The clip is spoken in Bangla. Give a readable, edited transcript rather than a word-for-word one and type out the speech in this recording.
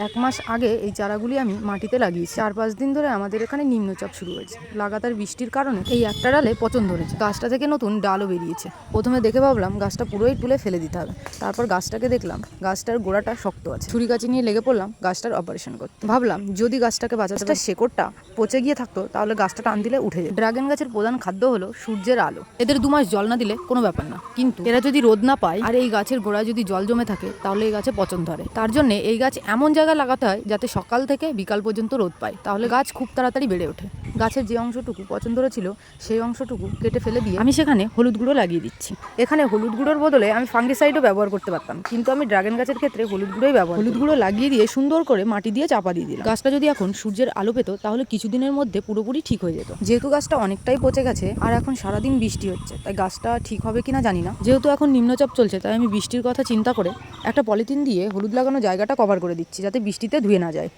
1 মাস আগে এই চারাগুলি আমি মাটিতে লাগিয়েছি। 4-5 দিন ধরে আমাদের এখানে নিম্নচাপ শুরু হয়েছে। লাগাতার বৃষ্টির কারণে এই একটা ডালে পচন ধরেছে। গাছটা থেকে নতুন ডালও বেরিয়েছে। প্রথমে দেখে ভাবলাম গাছটা পুরোই তুলে ফেলে দিতে হবে। তারপর গাছটাকে দেখলাম গাছটার গোড়াটা শক্ত আছে। ছুরি কাঁচি নিয়ে লেগে পড়লাম গাছটার অপারেশন করতে। ভাবলাম যদি গাছটাকে বাঁচাতে শেকড়টা পচে গিয়ে থাকতো তাহলে গাছটা টান দিলে উঠে যেত। ড্রাগন গাছের প্রধান খাদ্য হলো সূর্যের আলো। এদের 2 মাস জল না দিলে কোনো ব্যাপার না, কিন্তু এরা যদি রোদ না পায় আর এই গাছের গোড়ায় যদি জল জমে থাকে তাহলে এই গাছে পচন ধরে। তার জন্য এই গাছ এমন জায়গায় লাগাতে হয় যাতে সকাল থেকে বিকাল পর্যন্ত রোদ পায়, তাহলে গাছ খুব তাড়াতাড়ি বেড়ে ওঠে। গাছের যে অংশটুকু পচন ধরেছিল সেই অংশটুকু কেটে ফেলে দিয়ে আমি সেখানে হলুদ গুঁড়ো লাগিয়ে দিচ্ছি। এখানে হলুদ গুঁড়োর বদলে আমি ফাঙ্গিসাইডও ব্যবহার করতে পারতাম, কিন্তু আমি ড্রাগন গাছের ক্ষেত্রে হলুদ গুঁড়োই ব্যবহার। হলুদ গুঁড়ো লাগিয়ে দিয়ে সুন্দর করে মাটি দিয়ে চাপা দিয়ে দিলাম। গাছটা যদি এখন সূর্যের আলো পেত তাহলে কিছুদিনের মধ্যে পুরোপুরি ঠিক হয়ে যেত। যেহেতু গাছটা অনেকটাই পচে গেছে আর এখন সারাদিন বৃষ্টি হচ্ছে, তাই গাছটা ঠিক হবে কিনা জানি না। যেহেতু এখন নিম্নচাপ চলছে তাই আমি বৃষ্টির কথা চিন্তা করে একটা পলিথিন দিয়ে হলুদ লাগানো জায়গাটা কভার করে দিচ্ছি যাতে বৃষ্টিতে ধুয়ে না যায়।